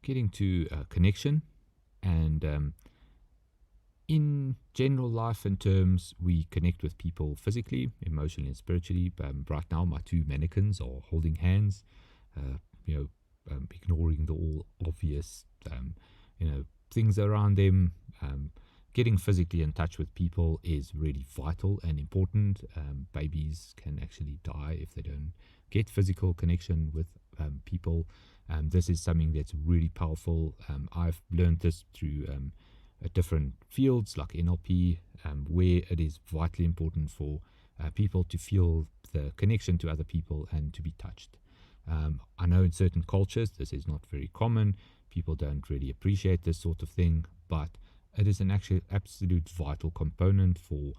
getting to connection. And in general life and terms, we connect with people physically, emotionally, and spiritually. Right now, my two mannequins are holding hands, uh, ignoring the all obvious, things around them. Getting physically in touch with people is really vital and important. Babies can actually die if they don't get physical connection with people. This is something that's really powerful. I've learned this through different fields like NLP, where it is vitally important for people to feel the connection to other people and to be touched. I know in certain cultures this is not very common. People don't really appreciate this sort of thing, but it is an actual absolute vital component for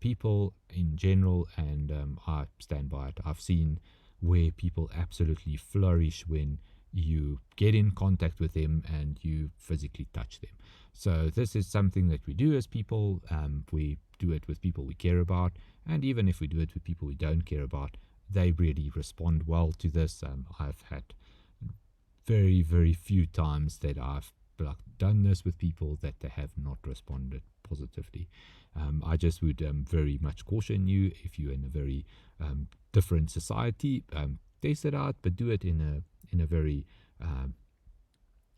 people in general, and I stand by it. I've seen where people absolutely flourish when you get in contact with them and you physically touch them. So this is something that we do as people. We do it with people we care about, and even if we do it with people we don't care about, they really respond well to this. I've had very, very few times that I've done this with people that they have not responded positively. I just would very much caution you, if you're in a very different society, test it out, but do it in a very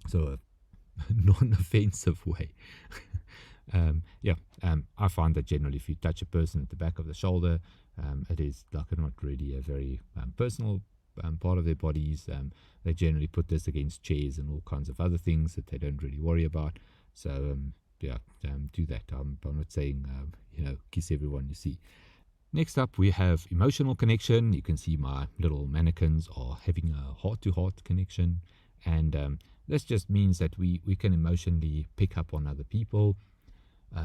sort of non-offensive way. I find that generally if you touch a person at the back of the shoulder, it is like not really a very personal part of their bodies. They generally put this against chairs and all kinds of other things that they don't really worry about. So do that. I'm not saying kiss everyone you see. Next up, we have emotional connection. You can see my little mannequins are having a heart-to-heart connection, and this just means that we can emotionally pick up on other people.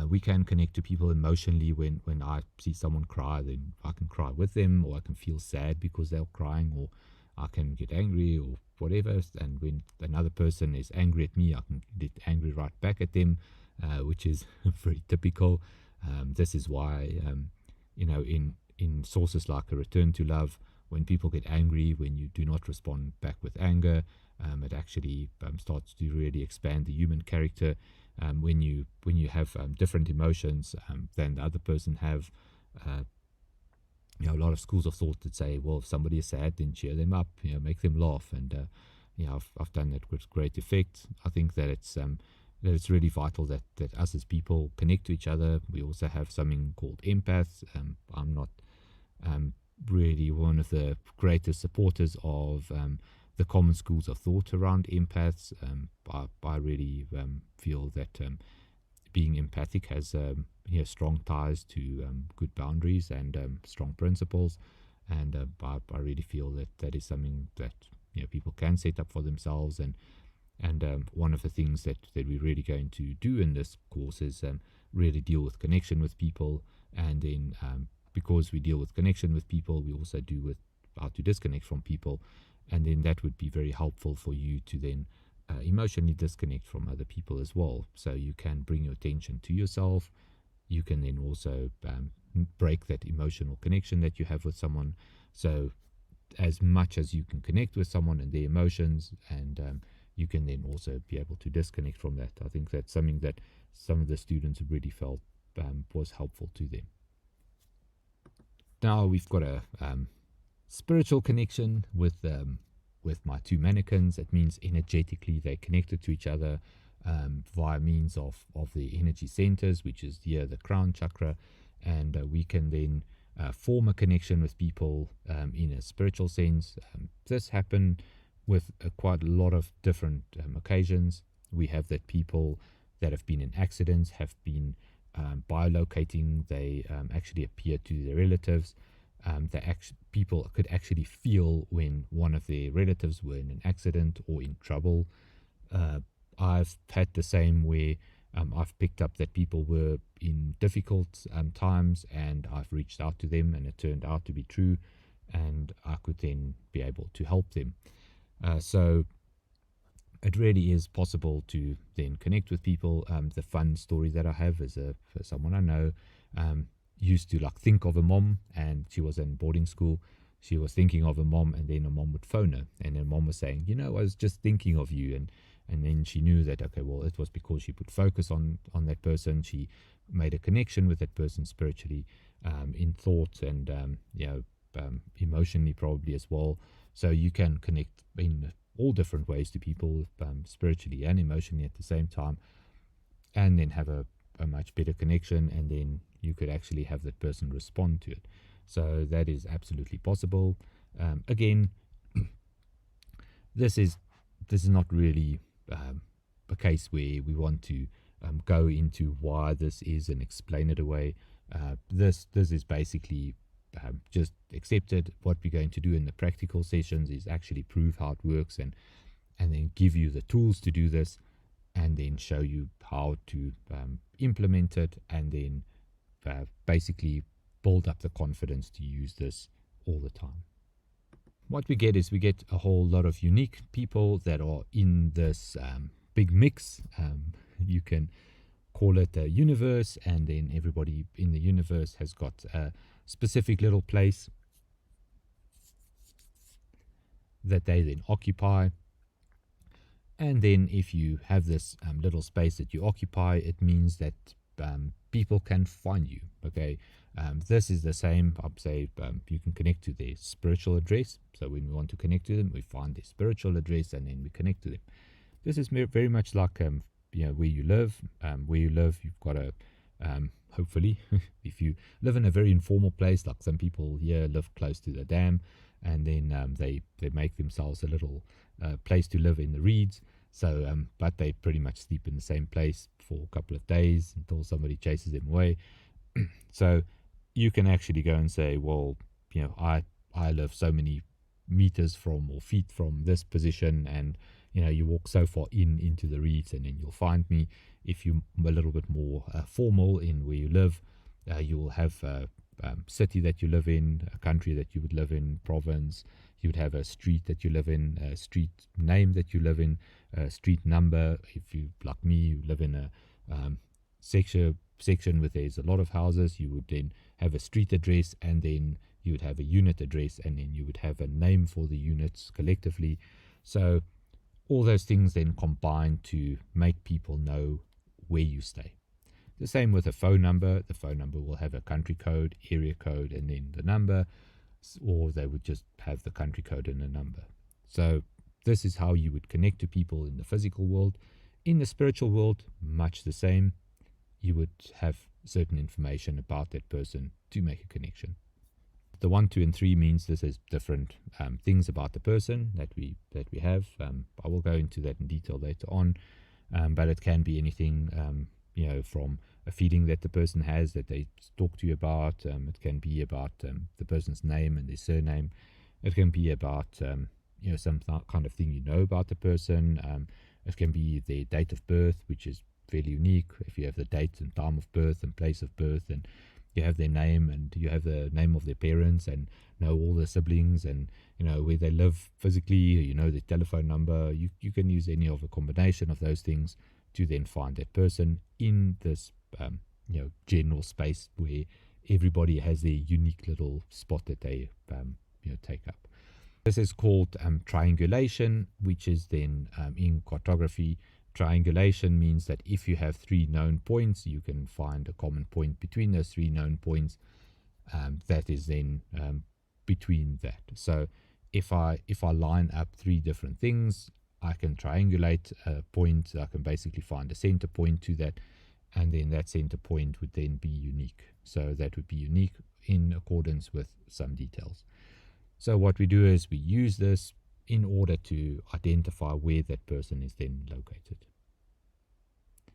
We can connect to people emotionally. When I see someone cry, then I can cry with them, or I can feel sad because they're crying, or I can get angry or whatever. And when another person is angry at me, I can get angry right back at them, which is very typical. This is why, in sources like A Return to Love, when people get angry, when you do not respond back with anger, it actually starts to really expand the human character. When you have different emotions than the other person have, a lot of schools of thought that say, well, if somebody is sad, then cheer them up, make them laugh, and I've done that with great effect. I think that it's really vital that us as people connect to each other. We also have something called empaths. I'm not really one of the greatest supporters of the common schools of thought around empaths. I really feel that being empathic has strong ties to good boundaries and strong principles, and I really feel that is something that people can set up for themselves. And one of the things that we're really going to do in this course is really deal with connection with people, and then because we deal with connection with people, we also do with how to disconnect from people, and then that would be very helpful for you to then emotionally disconnect from other people as well. So you can bring your attention to yourself. You can then also break that emotional connection that you have with someone. So as much as you can connect with someone and their emotions, and you can then also be able to disconnect from that. I think that's something that some of the students really felt was helpful to them. Now we've got a spiritual connection with my two mannequins. It means energetically they're connected to each other via means of the energy centers, which is here the crown chakra, and we can then form a connection with people in a spiritual sense. This happened with quite a lot of different occasions. We have that people that have been in accidents have been bilocating. They actually appear to their relatives. People could actually feel when one of their relatives were in an accident or in trouble. I've had the same where I've picked up that people were in difficult times, and I've reached out to them, and it turned out to be true, and I could then be able to help them. So it really is possible to then connect with people. The fun story that I have is for someone I know used to think of a mom, and she was in boarding school. She was thinking of a mom, and then a mom would phone her, and her mom was saying, I was just thinking of you, and then she knew that, okay, well, it was because she put focus on that person. She made a connection with that person spiritually, in thought, and emotionally probably as well. So you can connect in all different ways to people, spiritually and emotionally at the same time, and then have a much better connection, and then you could actually have that person respond to it. So that is absolutely possible. Again, this is not really a case where we want to go into why this is and explain it away. This is basically just accepted. What we're going to do in the practical sessions is actually prove how it works, and then give you the tools to do this, and then show you how to implement it, and then basically build up the confidence to use this all the time. What we get is we get a whole lot of unique people that are in this big mix. You can call it a universe, and then everybody in the universe has got a specific little place that they then occupy. And then if you have this little space that you occupy, it means that people can find you. Okay, this is the same. I'd say you can connect to their spiritual address. So when we want to connect to them, we find their spiritual address and then we connect to them. This is very much like where you live. Where you live, you've got a hopefully, if you live in a very informal place, like some people here live close to the dam, and then they make themselves a little place to live in the reeds. So, but they pretty much sleep in the same place for a couple of days until somebody chases them away. So you can actually go and say, well, I live so many meters from or feet from this position, and you walk so far into the reeds, and then you'll find me. If you're a little bit more formal in where you live, you will have a city that you live in, a country that you would live in, province. You would have a street that you live in, a street name that you live in, a street number. If you, like me, you live in a section where there's a lot of houses, you would then have a street address, and then you would have a unit address, and then you would have a name for the units collectively. So all those things then combine to make people know where you stay. The same with a phone number. The phone number will have a country code, area code, and then the number, or they would just have the country code and a number. So this is how you would connect to people in the physical world. In the spiritual world, much the same. You would have certain information about that person to make a connection. The 1, 2, and 3 means this is different things about the person that we have. I will go into that in detail later on, but it can be anything, from a feeling that the person has that they talk to you about. It can be about the person's name and their surname. It can be about some kind of thing about the person. It can be their date of birth, which is fairly unique. If you have the date and time of birth and place of birth, and you have their name, and you have the name of their parents, and know all their siblings, and where they live physically, their telephone number. You can use any of a combination of those things to then find that person in this general space where everybody has their unique little spot that they take up. This is called triangulation, which is then in cartography. Triangulation means that if you have 3 known points, you can find a common point between those 3 known points. That is then between that. So if I line up 3 different things, I can triangulate a point. I can basically find a center point to that, and then that center point would then be unique. So that would be unique in accordance with some details. So what we do is we use this in order to identify where that person is then located.